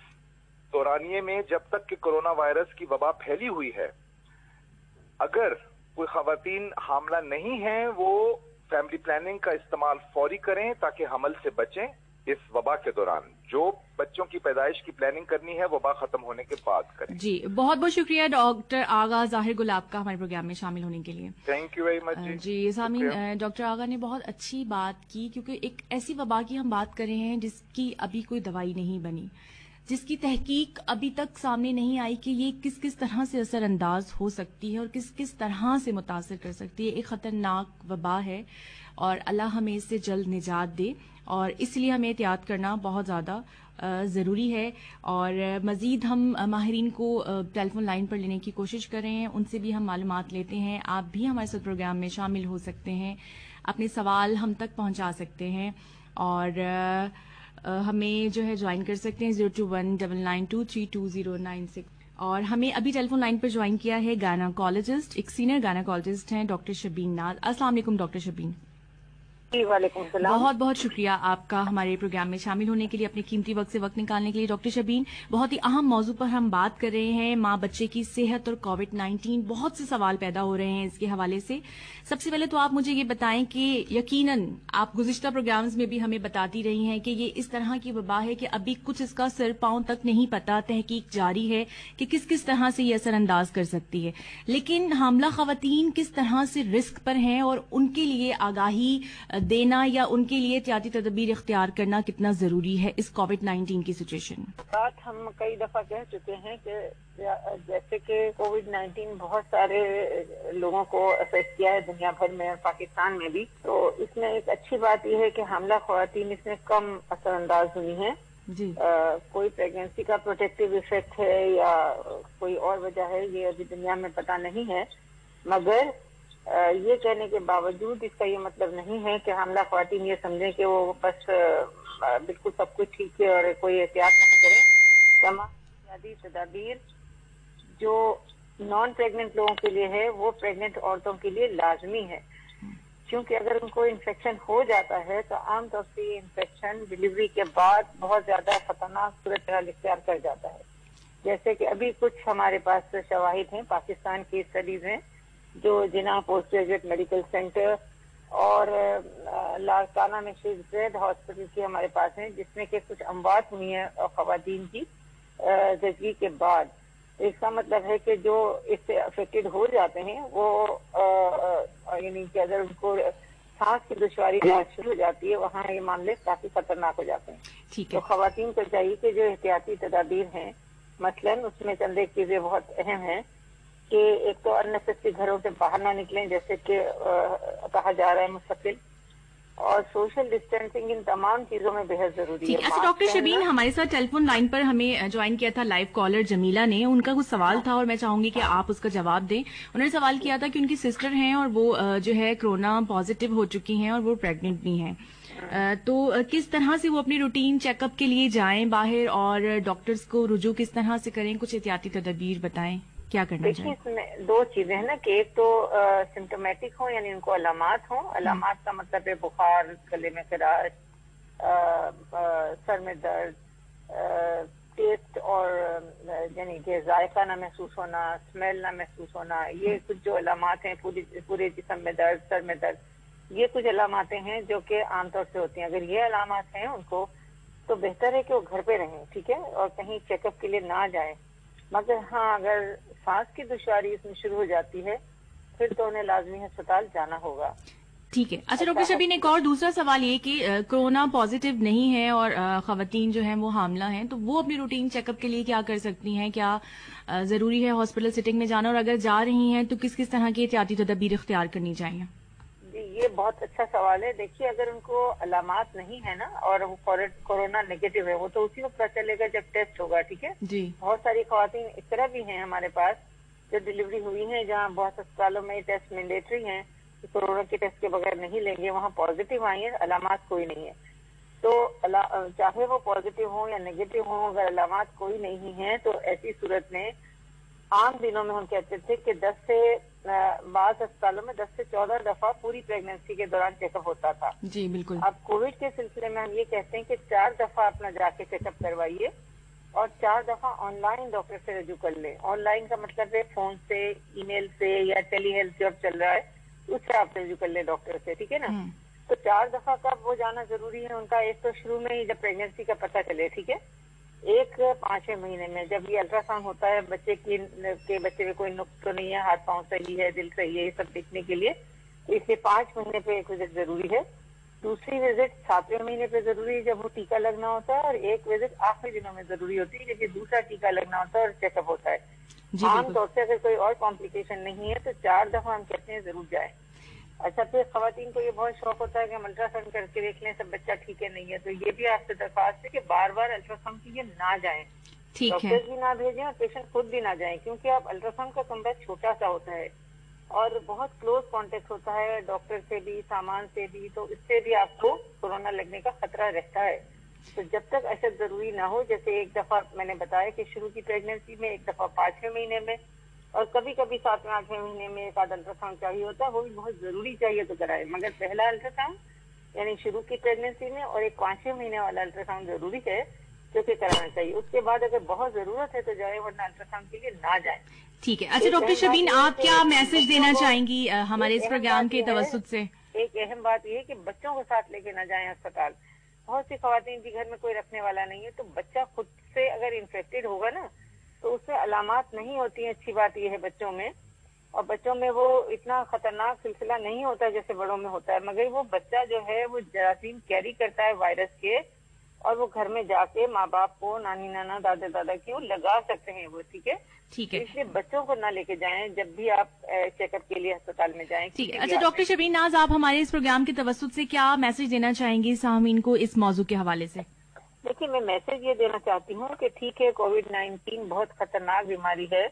دورانیے میں جب تک کہ کرونا وائرس کی وبا پھیلی ہوئی ہے، اگر کوئی خواتین حاملہ نہیں ہیں وہ فیملی پلاننگ کا استعمال فوری کریں تاکہ حمل سے بچیں. اس وبا کے دوران جو بچوں کی پیدائش کی پلاننگ کرنی ہے وبا ختم ہونے کے بعد کریں. جی بہت بہت شکریہ ڈاکٹر آغا ظاہر گلاب کا ہمارے پروگرام میں شامل ہونے کے لیے. Thank you very much. جی سامعین، ڈاکٹر آغا نے بہت اچھی بات کی، کیونکہ ایک ایسی وبا کی ہم بات کر رہے ہیں جس کی ابھی کوئی دوائی نہیں بنی، جس کی تحقیق ابھی تک سامنے نہیں آئی کہ یہ کس کس طرح سے اثر انداز ہو سکتی ہے اور کس کس طرح سے متاثر کر سکتی ہے. ایک خطرناک وبا ہے اور اللہ ہمیں اس سے جلد نجات دے، اور اس لیے ہمیں احتیاط کرنا بہت زیادہ ضروری ہے. اور مزید ہم ماہرین کو ٹیلی فون لائن پر لینے کی کوشش کر رہے ہیں، ان سے بھی ہم معلومات لیتے ہیں. آپ بھی ہمارے ساتھ پروگرام میں شامل ہو سکتے ہیں، اپنے سوال ہم تک پہنچا سکتے ہیں، اور ہمیں جو ہے جوائن کر سکتے ہیں 021992320996. اور ہمیں ابھی ٹیلی فون لائن پر جوائن کیا ہے گائناکالوجسٹ، ایک سینئر گائناکالوجسٹ ہیں ڈاکٹر شبین ناز. السلام علیکم ڈاکٹر شبین. جی وعلیکم السلام. بہت بہت شکریہ آپ کا ہمارے پروگرام میں شامل ہونے کے لیے، اپنے قیمتی وقت سے وقت نکالنے کے لیے. ڈاکٹر شبین، بہت ہی اہم موضوع پر ہم بات کر رہے ہیں، ماں بچے کی صحت اور کووڈ-19. بہت سے سوال پیدا ہو رہے ہیں اس کے حوالے سے. سب سے پہلے تو آپ مجھے یہ بتائیں کہ یقیناً آپ گزشتہ پروگرامز میں بھی ہمیں بتاتی رہی ہیں کہ یہ اس طرح کی وبا ہے کہ ابھی کچھ اس کا سر پاؤں تک نہیں پتا، تحقیق جاری ہے کہ کس کس طرح سے یہ اثر انداز کر سکتی ہے. لیکن حاملہ خواتین کس طرح سے رسک پر ہیں اور ان کے لیے آگاہی دینا یا ان کے لیے احتیاطی تدابیر اختیار کرنا کتنا ضروری ہے اس کووڈ-19 کی سچویشن؟ بات ہم کئی دفعہ کہہ چکے ہیں کہ جیسے کہ کووڈ-19 بہت سارے لوگوں کو افیکٹ کیا ہے دنیا بھر میں اور پاکستان میں بھی، تو اس میں ایک اچھی بات یہ ہے کہ حاملہ خواتین اس میں کم اثر انداز ہوئی ہیں. جی کوئی پریگنینسی کا پروٹیکٹیو ایفیکٹ ہے یا کوئی اور وجہ ہے یہ ابھی دنیا میں پتہ نہیں ہے، مگر یہ کہنے کے باوجود اس کا یہ مطلب نہیں ہے کہ حاملہ خواتین یہ سمجھیں کہ وہ بس بالکل سب کچھ ٹھیک ہے اور کوئی احتیاط نہ کریں۔ تمام احتیاطی تدابیر جو نان پریگننٹ لوگوں کے لیے ہے وہ پریگننٹ عورتوں کے لیے لازمی ہے، کیونکہ اگر ان کو انفیکشن ہو جاتا ہے تو عام طور سے یہ انفیکشن ڈلیوری کے بعد بہت زیادہ خطرناک صورتحال اختیار کر جاتا ہے۔ جیسے کہ ابھی کچھ ہمارے پاس شواہد ہیں، پاکستان کی اسٹڈیز ہیں جو جناح پوسٹ گریجویٹ میڈیکل سینٹر اور لاڑکانہ میں شیخ زید ہاسپٹل کی ہمارے پاس ہیں، جس میں کہ کچھ اموات ہوئی ہیں خواتین کی زچگی کے بعد۔ تو اس کا مطلب ہے کہ جو اس سے افیکٹڈ ہو جاتے ہیں وہ یعنی کہ اگر ان کو سانس کی دشواری شروع ہو جاتی ہے وہاں یہ معاملے کافی خطرناک ہو جاتے ہیں۔ تو خواتین کو چاہیے کہ جو احتیاطی تدابیر ہیں مثلاً اس میں چند ایک چیزیں بہت اہم ہیں کہ ایک تو اننیسیسری گھروں سے باہر نہ نکلیں جیسے کہ کہا جا رہا ہے مستقل، اور سوشل ڈسٹینسنگ ان تمام چیزوں میں بہت ضروری ہے۔ اچھا ڈاکٹر شبین، ہمارے ساتھ ٹیلی فون لائن پر ہمیں جوائن کیا تھا لائیو کالر جمیلہ نے، ان کا کچھ سوال تھا اور میں چاہوں گی کہ آپ اس کا جواب دیں۔ انہوں نے سوال کیا تھا کہ ان کی سسٹر ہیں اور وہ جو ہے کورونا پازیٹیو ہو چکی ہیں اور وہ پریگننٹ بھی ہیں، تو کس طرح سے وہ اپنی روٹین چیک اپ کے لیے جائیں باہر اور ڈاکٹرز کو رجوع کس طرح سے کریں؟ کچھ احتیاطی تدابیر بتائیں کیا کرنا چاہیے؟ اس میں دو چیزیں ہیں نا کہ ایک تو سمٹومیٹک ہوں یعنی ان کو علامات ہوں، علامات کا مطلب ہے بخار، گلے میں خراش، سر میں درد، ٹیسٹ اور یعنی کہ ذائقہ نہ محسوس ہونا، اسمیل نہ محسوس ہونا، یہ کچھ جو علامات ہیں، پورے جسم میں درد، سر میں درد، یہ کچھ علاماتیں ہیں جو کہ عام طور سے ہوتی ہیں۔ اگر یہ علامات ہیں ان کو تو بہتر ہے کہ وہ گھر پہ رہیں، ٹھیک ہے، اور کہیں چیک اپ کے لیے نہ جائیں۔ مگر ہاں اگر سانس کی دشواری اس میں شروع ہو جاتی ہے پھر تو انہیں لازمی ہسپتال جانا ہوگا۔ ٹھیک ہے۔ اچھا ڈاکٹر شبین، ایک اور دوسرا سوال یہ کہ کورونا پازیٹیو نہیں ہے اور خواتین جو ہیں وہ حاملہ ہیں، تو وہ اپنی روٹین چیک اپ کے لیے کیا کر سکتی ہیں؟ کیا ضروری ہے ہاسپٹل سیٹنگ میں جانا، اور اگر جا رہی ہیں تو کس کس طرح کی احتیاطی تدابیر اختیار کرنی چاہیے؟ جی یہ بہت اچھا سوال ہے۔ دیکھیے اگر ان کو علامات نہیں ہے نا اور وہ کورونا نیگیٹو ہے، وہ تو اسی وقت پتہ چلے گا جب ٹیسٹ ہوگا، ٹھیک ہے جی۔ بہت ساری خواتین اس طرح بھی ہیں ہمارے پاس جو ڈلیوری ہوئی ہیں جہاں بہت اسپتالوں میں ٹیسٹ مینڈیٹری ہیں، کورونا کے ٹیسٹ کے بغیر نہیں لیں گے، وہاں پازیٹیو آئی ہیں، علامات کوئی نہیں ہے، تو چاہے وہ پازیٹیو ہوں یا نیگیٹو ہوں، اگر علامات کوئی نہیں ہیں تو ایسی صورت میں عام دنوں میں ہم کہتے تھے کہ 10 سے بعض اسپتالوں میں 10 سے 14 دفعہ پوری پریگنینسی کے دوران چیک اپ ہوتا تھا۔ جی بالکل۔ اب کووڈ کے سلسلے میں ہم یہ کہتے ہیں کہ 4 دفعہ اپنا جا کے چیک اپ کروائیے اور 4 دفعہ آن لائن ڈاکٹر سے رجوع کر لیں۔ آن لائن کا مطلب ہے فون سے، ای میل سے یا ٹیلی ہیلتھ جو اب چل رہا ہے اس سے آپ رجوع کر لیں ڈاکٹر سے، ٹھیک ہے نا۔ تو 4 دفعہ کب وہ جانا ضروری ہے ان کا؟ ایک تو شروع میں ہی جب پریگنینسی کا پتہ چلے، ٹھیک ہے، ایک 5 مہینے میں جب یہ الٹرا ساؤنڈ ہوتا ہے بچے میں کوئی نقص تو نہیں ہے، ہاتھ پاؤں صحیح ہے، دل صحیح ہے، یہ سب دیکھنے کے لیے، تو اس لیے 5 مہینے پہ ایک وزٹ ضروری ہے۔ دوسری وزٹ 7ویں مہینے پہ ضروری ہے جب وہ ٹیکہ لگنا ہوتا ہے، اور ایک وزٹ آخری دنوں میں ضروری ہوتی ہے جب یہ دوسرا ٹیکہ لگنا ہوتا ہے اور چیک اپ ہوتا ہے۔ عام طور سے اگر کوئی اور کمپلیکیشن نہیں ہے تو 4 دفعہ ہم کہتے ہیں ضرور جائیں۔ اچھا پھر خواتین کو یہ بہت شوق ہوتا ہے کہ ہم الٹرا ساؤنڈ کر کے دیکھ لیں سب بچہ ٹھیک ہے نہیں ہے، تو یہ بھی آپ سے درخواست ہے کہ بار بار الٹرا ساؤنڈ کے لیے نہ جائیں، ڈاکٹر بھی نہ بھیجیں اور پیشنٹ خود بھی نہ جائیں، کیونکہ اب الٹرا ساؤنڈ کا کمرہ چھوٹا سا ہوتا ہے اور بہت کلوز کانٹیکٹ ہوتا ہے ڈاکٹر سے بھی، سامان سے بھی، تو اس سے بھی آپ کو کورونا لگنے کا خطرہ رہتا ہے۔ تو جب تک ایسا ضروری نہ ہو، جیسے ایک دفعہ میں نے بتایا کہ شروع کی پریگنینسی میں، ایک دفعہ 5ویں مہینے میں، اور کبھی کبھی 7ویں 8ویں مہینے میں ایک آدھ الٹرا ساؤنڈ چاہیے ہوتا ہے، وہ بھی بہت ضروری چاہیے تو کرائے، مگر پہلا الٹرا ساؤنڈ یعنی شروع کی پریگنینسی میں اور ایک 5ویں مہینے والا الٹرا ساؤنڈ ضروری ہے جو کہ کرانا چاہیے۔ اس کے بعد اگر بہت ضرورت ہے تو جائے، ورنہ الٹرا ساؤنڈ کے لیے نہ جائیں۔ ٹھیک ہے۔ اچھا ڈاکٹر شبین، آپ کیا میسج دینا چاہیں گی ہمارے اس پروگرام کے توسط سے؟ ایک اہم بات یہ ہے کہ بچوں کو ساتھ لے کے نہ جائیں اسپتال۔ بہت سی خواتین کے گھر میں کوئی رکھنے والا نہیں ہے، تو بچہ خود سے اگر انفیکٹڈ ہوگا نا تو اس میں علامات نہیں ہوتی ہیں، اچھی بات یہ ہے بچوں میں، اور بچوں میں وہ اتنا خطرناک سلسلہ نہیں ہوتا جیسے بڑوں میں ہوتا ہے، مگر وہ بچہ جو ہے وہ جراثیم کیری کرتا ہے وائرس کے، اور وہ گھر میں جا کے ماں باپ کو، نانی نانا، دادا دادا کی لگا سکتے ہیں وہ، ٹھیک ہے۔ ٹھیک ہے، اس لیے بچوں کو نہ لے کے جائیں جب بھی آپ چیک اپ کے لیے اسپتال میں جائیں۔ ٹھیک ہے۔ اچھا ڈاکٹر شبین ناز، آپ ہمارے اس پروگرام کے توسط سے کیا میسج دینا چاہیں گی سامعین کو اس موضوع کے حوالے سے؟ دیکھیے میں میسج یہ دینا چاہتی ہوں کہ ٹھیک ہے کووڈ-19 بہت خطرناک بیماری ہے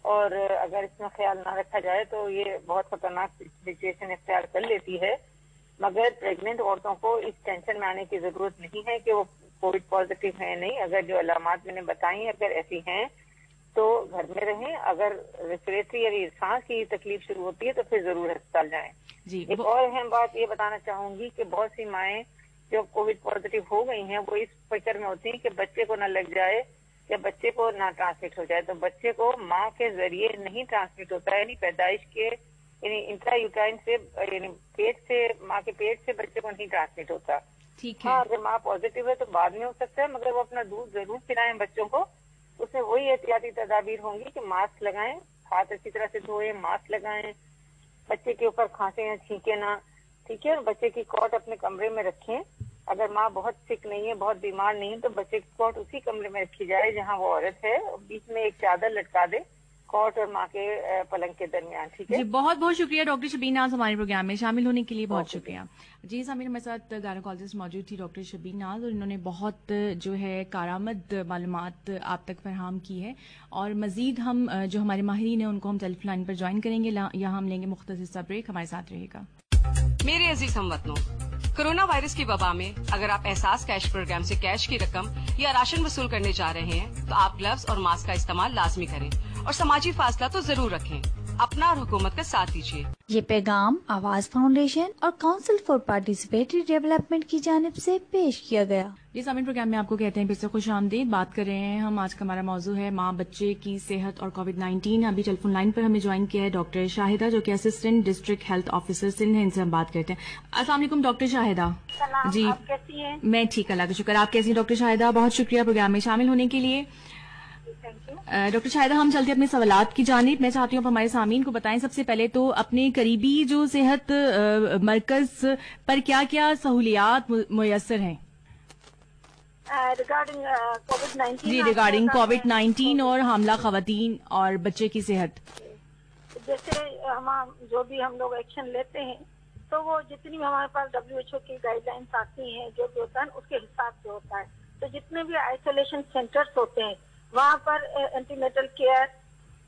اور اگر اس میں خیال نہ رکھا جائے تو یہ بہت خطرناک سچویشن اختیار کر لیتی ہے، مگر پریگننٹ عورتوں کو اس ٹینشن میں آنے کی ضرورت نہیں ہے کہ وہ کووڈ پازیٹیو ہیں نہیں. اگر جو علامات میں نے بتائی اگر ایسی ہیں تو گھر میں رہیں. اگر ریسپریٹری یا سانس کی تکلیف شروع ہوتی ہے تو پھر ضرور ہسپتال جائیں. ایک اور اہم بات یہ بتانا چاہوں گی کہ بہت سی مائیں جو کووڈ پازیٹیو ہو گئی ہیں وہ اس فکر میں ہوتی ہیں کہ بچے کو نہ لگ جائے یا بچے کو نہ ٹرانسمٹ ہو جائے. تو بچے کو ماں کے ذریعے نہیں ٹرانسمٹ ہوتا ہے، یعنی پیدائش کے یعنی انٹرا یوٹرائن سے یعنی پیٹ سے ماں کے پیٹ سے بچے کو نہیں ٹرانسمٹ ہوتا. ہاں اگر ماں پازیٹیو ہے تو بعد میں ہو سکتا ہے، مگر وہ اپنا دودھ ضرور پلائیں بچوں کو. اس میں وہی احتیاطی تدابیر ہوں گی کہ ماسک لگائیں، ہاتھ اچھی طرح سے دھوئیں، ماسک لگائیں، بچے کے اوپر کھانسیں یا چھینکیں نہ، ٹھیک ہے. بچے کی کاٹ اپنے کمرے میں رکھیں. اگر ماں بہت سک نہیں ہے، بہت بیمار نہیں ہے تو بچے کی کاٹ اسی کمرے میں رکھی جائے جہاں وہ عورت ہے، بیچ میں ایک چادر لٹکا دے کاٹ اور ماں کے پلنگ کے درمیان. ٹھیک ہے جی، بہت بہت شکریہ ڈاکٹر شبین ناز ہمارے پروگرام میں شامل ہونے کے لیے. بہت شکریہ. جی سامعین، ہمارے ساتھ گائنیکالوجسٹ موجود تھی ڈاکٹر شبین ناز، اور انہوں نے بہت جو ہے کارآمد معلومات آپ تک فراہم کی ہے. اور مزید ہم جو ہمارے ماہرین ہیں ان کو ہم ٹیلی فون لائن پر جوائن کریں گے. یہاں ہم لیں گے مختصر سا بریک. ہمارے ساتھ رہے گا. میرے عزیز ہم وطنوں، کورونا وائرس کی وبا میں اگر آپ احساس کیش پروگرام سے کیش کی رقم یا راشن وصول کرنے جا رہے ہیں تو آپ گلوز اور ماسک کا استعمال لازمی کریں اور سماجی فاصلہ تو ضرور رکھیں. اپنا اور حکومت کا ساتھ دیجیے. یہ پیغام آواز فاؤنڈیشن اور کاؤنسل فار پارٹیسپیٹری ڈیولپمنٹ کی جانب سے پیش کیا گیا. جی سامعین، پروگرام میں آپ کو کہتے ہیں پھر سے خوش آمدید. بات کر رہے ہیں ہم. آج کا ہمارا موضوع ہے ماں بچے کی صحت اور کووڈ-19. ابھی ٹیلی فون لائن پر ہمیں جوائن کیا ہے ڈاکٹر شاہدہ، جو کہ assistant district health officer Sindh ہے. ان سے ہم بات کرتے ہیں. السلام علیکم ڈاکٹر شاہدہ. جی آپ کیسی ہیں؟ میں ٹھیک، اللہ کا شکر. آپ کیسی ہیں ڈاکٹر شاہدہ؟ بہت شکریہ پروگرام میں شامل ہونے کے لیے. ڈاکٹر شاہدہ، ہم چلتے اپنے سوالات کی جانب. میں چاہتی ہوں آپ ہمارے سامعین کو بتائیں سب سے پہلے تو اپنے قریبی جو صحت مرکز پر کیا کیا سہولیات میسر ہیں ریگارڈنگ کووڈ-19. جی، ریگارڈنگ کووڈ-19 اور حاملہ خواتین اور بچے کی صحت. جیسے ہم جو بھی ہم لوگ ایکشن لیتے ہیں تو وہ جتنی بھی ہمارے پاس WHO کی گائیڈ لائنس آتی ہیں جو بھی ہوتا ہے اس کے حساب سے ہوتا ہے. تو جتنے بھی آئسولیشن سینٹرز ہوتے ہیں وہاں پر اینٹی نیٹل کیئر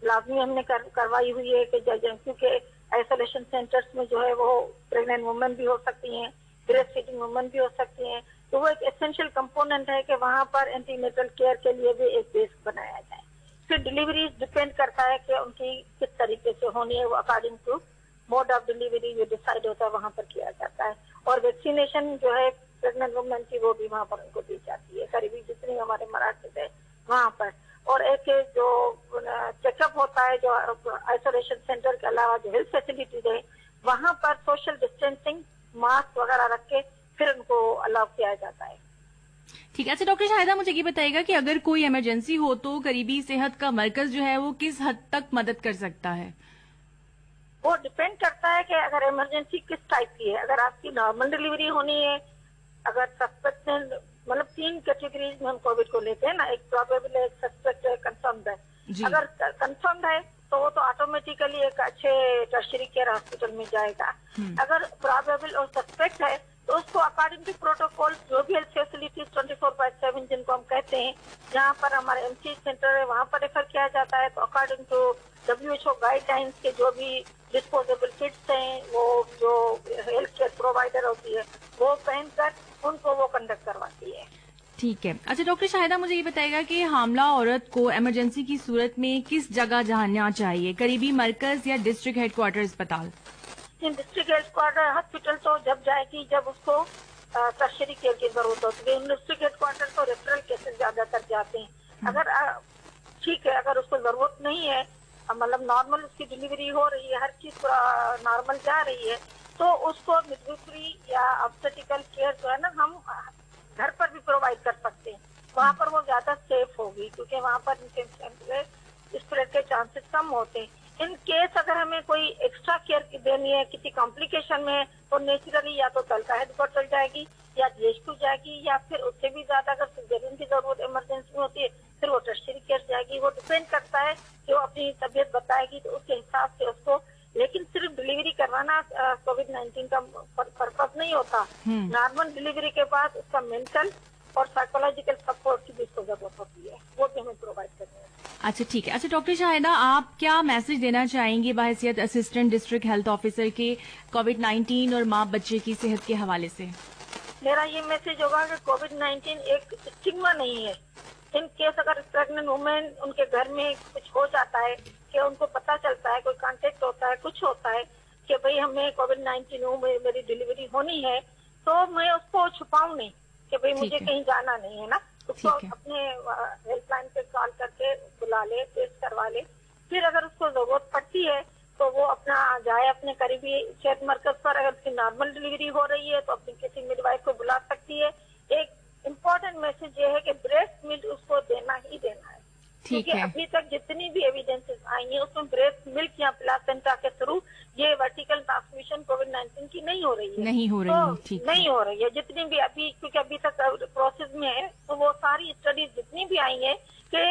لازمی ہم نے کروائی ہوئی ہے کہ کیونکہ آئسولیشن سینٹرز میں جو ہے وہ پریگننٹ وومن بھی ہو سکتی ہیں، بریسٹ فیڈنگ وومن بھی ہو سکتی ہیں. تو وہ ایک ایسینشیل کمپوننٹ ہے کہ وہاں پر اینٹی نیٹل کیئر کے لیے بھی ایک بیس بنایا جائے. پھر ڈلیوری ڈپینڈ کرتا ہے کہ ان کی کس طریقے سے ہونی ہے، وہ according to mode of delivery جو ڈیسائیڈ ہوتا ہے وہاں پر کیا جاتا ہے. اور ویکسینیشن جو ہے پریگننٹ وومن کی وہ بھی وہاں پر ان کو دی جاتی ہے، قریبی جتنی ہمارے مراکز ہے وہاں پر. اور ایک جو چیک اپ ہوتا ہے جو آئسولیشن سینٹر کے علاوہ جو ہیلتھ فیسلٹیز ہے وہاں پر سوشل ڈسٹینسنگ ماسک وغیرہ رکھ کے پھر ان کو الاؤ کیا جاتا ہے. ٹھیک ہے. اچھا ڈاکٹر شاہدہ، مجھے یہ بتائیے گا کہ اگر کوئی ایمرجنسی ہو تو قریبی صحت کا مرکز جو ہے وہ کس حد تک مدد کر سکتا ہے؟ وہ ڈپینڈ کرتا ہے کہ اگر ایمرجنسی کس ٹائپ کی ہے. اگر آپ کی نارمل ڈلیوری ہونی ہے، اگر سسپیکٹ مطلب 3 کیٹیگریز میں ہم کووڈ کو لیتے ہیں نا، ایک پروبیبل ہے، ایک سسپیکٹ ہے، کنفرمڈ ہے. اگر کنفرمڈ ہے تو وہ تو آٹومیٹیکلی ایک اچھے ٹرشری کیئر ہاسپٹل میں جائے گا. اگر پروبیبل اور سسپیکٹ ہے تو اس کو اکارڈنگ ٹو پروٹوکول جو بھی ہیلتھ فیسلٹیز 24/7 جن کو ہم کہتے ہیں جہاں پر ہمارے MC سینٹر ہے وہاں پر ریفر کیا جاتا ہے. تو according to WHO guidelines کے جو بھی ڈسپوزیبل کٹس ہیں وہ جو ہیلتھ کیئر پرووائڈر ہوتی ہے وہ پہن کر ان کو وہ کنڈکٹ کرواتی ہے. ٹھیک ہے. اچھا ڈاکٹر شاہدہ، مجھے یہ بتائے گا کہ حاملہ عورت کو ایمرجنسی کی صورت میں کس جگہ جانا چاہیے، قریبی مرکز یا ڈسٹرکٹ ہیڈ کوارٹر اسپتال؟ ڈسٹرکٹ ہیڈ کوارٹر ہاسپٹل تو جب جائے گی جب اس کو ٹرشری کیئر کی ضرورت ہوتی ہے. ڈسٹرکٹ ہیڈ کوارٹر تو ریفرل کیسز زیادہ تر جاتے ہیں. اگر ٹھیک ہے اگر اس کو ضرورت نہیں ہے، مطلب نارمل اس کی ڈلیوری ہو رہی ہے، ہر چیز نارمل جا رہی ہے، تو اس کو مڈوائفری یا آبسٹیکل کیئر جو ہے نا ہم گھر پر بھی پرووائڈ کر سکتے ہیں. وہاں پر وہ زیادہ سیف ہوگی کیونکہ وہاں پر اسپریڈ کے چانسز کم ہوتے ہیں. ان کیس اگر ہمیں کوئی ایکسٹرا کیئر دینی ہے کسی کمپلیکیشن میں تو نیچرلی یا تو تلکا ہیڈ کوارٹر جائے گی یا DH2 جائے گی، یا پھر اس سے بھی زیادہ اگر سیزرین کی ضرورت ایمرجنسی میں ہوتی ہے پھر وہ ٹرشری کیئر جائے گی. وہ ڈپینڈ کرتا ہے کہ وہ اپنی طبیعت بتائے گی تو اس کے حساب سے اس کو. لیکن صرف ڈلیوری کروانا کووڈ-19 کا پرپز نہیں ہوتا. نارمل ڈلیوری کے بعد اس کا مینٹل اور سائیکولوجیکل سپورٹ کی بھی اس کو ضرورت ہوتی ہے، وہ بھی ہمیں پرووائڈ کرنی ہے۔ اچھا ٹھیک ہے۔ اچھا ڈاکٹر شاہدہ، آپ کیا میسج دینا چاہیں گی بحیثیت اسسٹنٹ ڈسٹرکٹ ہیلتھ آفیسر کے کووڈ-19 اور ماں بچے کی صحت کے حوالے سے؟ میرا یہ میسج ہوگا کہ کووڈ-19 ایک اسٹگما نہیں ہے۔ ان کیس اگر پریگننٹ وومن ان کے گھر میں کچھ ہو جاتا ہے کہ ان کو پتہ چلتا ہے، کوئی کانٹیکٹ ہوتا ہے، کچھ ہوتا ہے کہ بھئی ہمیں کووڈ-19 ہوں، میری ڈیلیوری ہونی ہے، تو میں اس کو چھپاؤں نہیں کہ بھئی مجھے کہیں جانا نہیں ہے نا، اس کو اپنے ہیلپ لائن پہ کال کر کے بلا لے، ٹیسٹ کروا لے، پھر اگر اس کو ضرورت پڑتی ہے تو وہ اپنا جائے اپنے قریبی صحت مرکز پر۔ اگر اس کی نارمل ڈیلیوری ہو رہی ہے تو اپنی کسی میڈ وائف کو بلا سکتی ہے۔ ایک امپورٹنٹ میسج یہ ہے کہ بریسٹ ملک اس کو دینا ہی دینا ہے، کیونکہ ابھی تک جتنی بھی ایویڈینسز آئی ہیں اس میں بریسٹ ملک یا پلاسنٹا کے تھرو یہ ورٹیکل ٹرانسمیشن کووڈ-19 کی نہیں ہو رہی ہے، نہیں ہو رہی ہے جتنی بھی ابھی، کیونکہ ابھی تک پروسیس میں ہے، تو وہ ساری اسٹڈیز جتنی بھی آئی ہیں کہ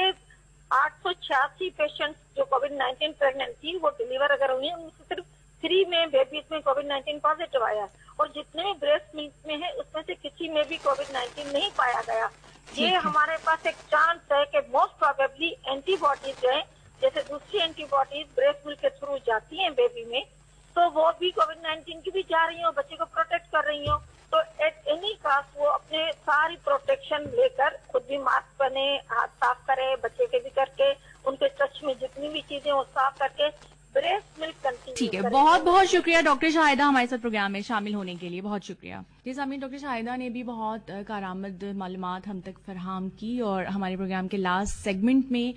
886 پیشنٹ جو کووڈ-19 پریگننٹ تھی وہ ڈیلیور اگر ہوئی ہیں، ان میں سے صرف 3 میں بیبیز میں کووڈ-19 پازیٹیو آیا، اور جتنے بھی بریسٹ ملک میں ہے اس میں سے کسی میں بھی کووڈ-19 نہیں پایا گیا۔ یہ ہمارے پاس ایک چانس ہے کہ موسٹ پروبیبلی اینٹی باڈیز جو ہیں، جیسے دوسری اینٹی باڈیز بریسٹ ملک کے تھرو جاتی ہیں بیبی میں، تو وہ بھی کووڈ-19 کی بھی جا رہی ہوں، بچے کو پروٹیکٹ کر رہی ہوں۔ تو ایٹ اینی کاسٹ وہ اپنے ساری پروٹیکشن لے کر خود بھی ماسک پہنے، ہاتھ صاف کرے، بچے کے بھی کر کے، ان کے ٹچ میں جتنی بھی چیزیں وہ صاف کر کے بریسٹ ملک کنٹینیو۔ ٹھیک ہے، بہت بہت شکریہ ڈاکٹر شاہدہ ہمارے ساتھ پروگرام میں شامل ہونے کے لیے، بہت شکریہ۔ جی سامعین، ڈاکٹر شاہدہ نے بھی بہت کارآمد معلومات ہم تک فراہم کی، اور ہمارے پروگرام کے لاسٹ سیگمنٹ میں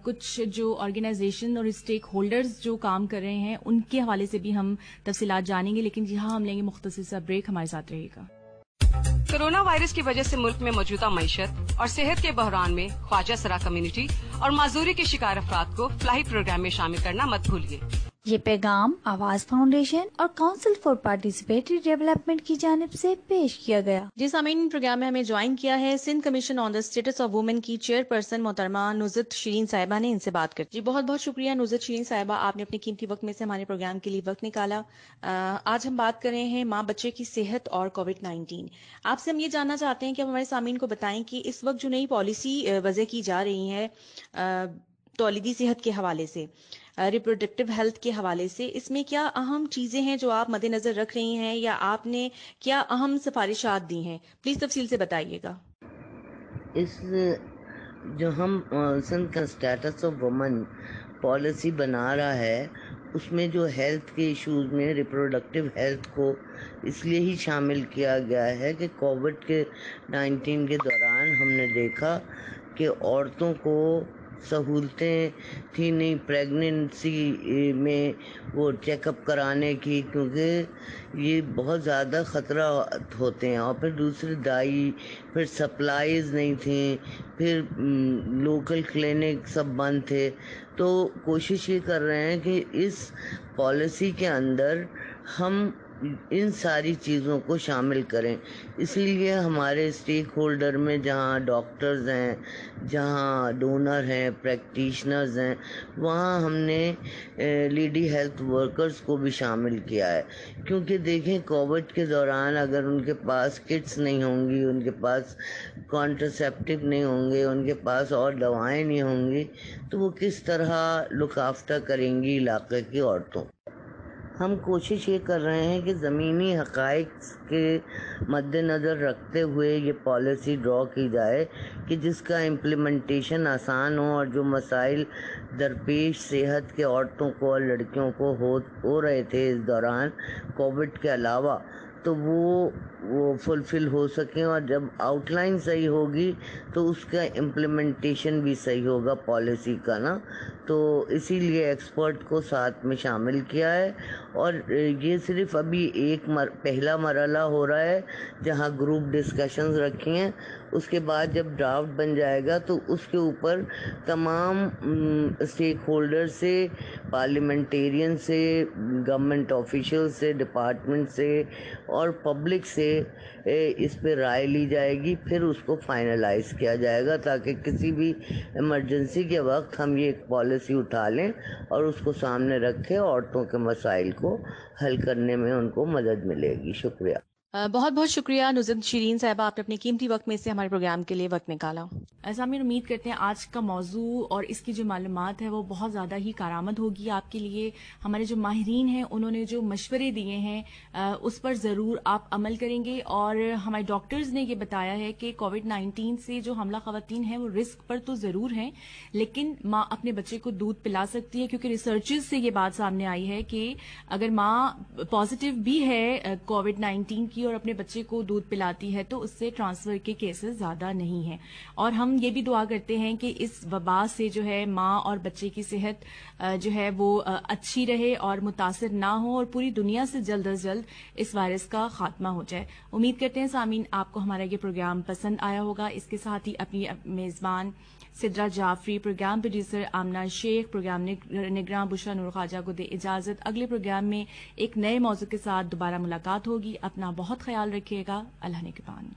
کچھ جو آرگنائزیشن اور اسٹیک ہولڈرز جو کام کر رہے ہیں ان کے حوالے سے بھی ہم تفصیلات جانیں گے، لیکن یہاں ہم لیں گے مختصر سا بریک، ہمارے ساتھ رہے گا۔ کورونا وائرس کی وجہ سے ملک میں موجودہ معیشت اور صحت کے بحران میں خواجہ سرا کمیونٹی اور معذوری کے شکار افراد کو فلاحی پروگرام میں شامل کرنا مت بھولیے۔ یہ پیغام آواز فاؤنڈیشن اور کونسل فار پارٹیسپیٹری ڈیولپمنٹ کی جانب سے پیش کیا گیا۔ جی سامعین، پروگرام میں ہمیں جوائن کیا ہے Sindh commission on the status of women کی چیئر پرسن محترمہ نصرت شیرین صاحبہ نے، ان سے بات کر۔ جی بہت بہت شکریہ نصرت شیرین صاحبہ، آپ نے اپنے قیمتی وقت میں سے ہمارے پروگرام کے لیے وقت نکالا۔ آج ہم بات کر رہے ہیں ماں بچے کی صحت اور کووڈ-19۔ آپ سے ہم یہ جاننا چاہتے ہیں کہ آپ ہمارے سامعین کو بتائیں کہ اس وقت جو نئی پالیسی وضع کی جا رہی ہے تولیدی صحت کے حوالے سے، ریپروڈکٹیو ہیلتھ کے حوالے سے، اس میں کیا اہم چیزیں ہیں جو آپ مد نظر رکھ رہی ہیں، یا آپ نے کیا اہم سفارشات دی ہیں؟ پلیز تفصیل سے بتائیے گا۔ اس جو ہم سندھ کا اسٹیٹس آف وومن پالیسی بنا رہا ہے، اس میں جو ہیلتھ کے ایشوز میں ریپروڈکٹیو ہیلتھ کو اس لیے ہی شامل کیا گیا ہے کہ کووڈ-19 کے دوران ہم نے دیکھا کہ عورتوں کو سہولتیں تھی نہیں پریگننسی میں وہ چیک اپ کرانے کی، کیونکہ یہ بہت زیادہ خطرہ ہوتے ہیں، اور پھر دوسری دائی، پھر سپلائیز نہیں تھیں، پھر لوکل کلینک سب بند تھے۔ تو کوشش یہ کر رہے ہیں کہ اس پالیسی کے اندر ہم ان ساری چیزوں کو شامل کریں۔ اسی لیے ہمارے اسٹیک ہولڈر میں جہاں ڈاکٹرز ہیں، جہاں ڈونر ہیں، پریکٹیشنرز ہیں، وہاں ہم نے لیڈی ہیلتھ ورکرز کو بھی شامل کیا ہے، کیونکہ دیکھیں کووڈ کے دوران اگر ان کے پاس کٹس نہیں ہوں گی، ان کے پاس کانٹرسیپٹیو نہیں ہوں گے، ان کے پاس اور دوائیں نہیں ہوں گی، تو وہ کس طرح لک آفٹر کریں گی علاقے کی عورتوں۔ ہم کوشش یہ کر رہے ہیں کہ زمینی حقائق کے مد نظر رکھتے ہوئے یہ پالیسی ڈرا کی جائے کہ جس کا امپلیمنٹیشن آسان ہو، اور جو مسائل درپیش صحت کے عورتوں کو اور لڑکیوں کو ہو رہے تھے اس دوران کووڈ کے علاوہ، تو وہ فلفل ہو سکیں، اور جب آؤٹ لائن صحیح ہوگی تو اس کا امپلیمنٹیشن بھی صحیح ہوگا پالیسی کا نا۔ تو اسی لیے ایکسپرٹ کو ساتھ میں شامل کیا ہے، اور یہ صرف ابھی پہلا مرحلہ ہو رہا ہے جہاں گروپ ڈسکشنز رکھی ہیں۔ اس کے بعد جب ڈرافٹ بن جائے گا تو اس کے اوپر تمام اسٹیک ہولڈر سے، پارلیمنٹیرین سے، گورنمنٹ آفیشل سے، ڈپارٹمنٹ سے اور پبلک سے اس پہ رائے لی جائے گی، پھر اس کو فائنلائز کیا جائے گا، تاکہ کسی بھی ایمرجنسی کے وقت ہم یہ ایک پالیسی اٹھا لیں اور اس کو سامنے رکھیں، عورتوں کے مسائل کو حل کرنے میں ان کو مدد ملے گی۔ شکریہ۔ بہت بہت شکریہ نزد شیرین صاحبہ، آپ نے اپنے قیمتی وقت میں سے ہمارے پروگرام کے لیے وقت نکالا. سامعین، امید کرتے ہیں آج کا موضوع اور اس کی جو معلومات ہے وہ بہت زیادہ ہی کارآمد ہوگی آپ کے لیے. ہمارے جو ماہرین ہیں انہوں نے جو مشورے دیے ہیں اس پر ضرور آپ عمل کریں گے. اور ہمارے ڈاکٹرز نے یہ بتایا ہے کہ کووڈ-19 سے جو حاملہ خواتین ہیں وہ رسک پر تو ضرور ہیں، لیکن ماں اپنے بچے کو دودھ پلا سکتی ہے، کیونکہ ریسرچز سے یہ بات سامنے آئی ہے کہ اگر ماں پازیٹیو بھی ہے کووڈ-19 کی اور اپنے بچے کو دودھ پلاتی ہے تو اس سے ٹرانسفر کے کیسز زیادہ نہیں ہیں. اور ہم یہ بھی دعا کرتے ہیں کہ اس وبا سے جو ہے ماں اور بچے کی صحت جو ہے وہ اچھی رہے اور متاثر نہ ہو، اور پوری دنیا سے جلد از جلد اس وائرس کا خاتمہ ہو جائے. امید کرتے ہیں سامعین آپ کو ہمارا یہ پروگرام پسند آیا ہوگا. اس کے ساتھ ہی اپنی میزبان سدرا جعفری، پروگرام پروڈیوسر آمنہ شیخ، پروگرام نگراں بشرا نور خواجہ کو دے اجازت. اگلے پروگرام میں ایک نئے موضوع کے ساتھ دوبارہ ملاقات ہوگی. اپنا بہت خیال رکھیے گا. اللہ نگہبان.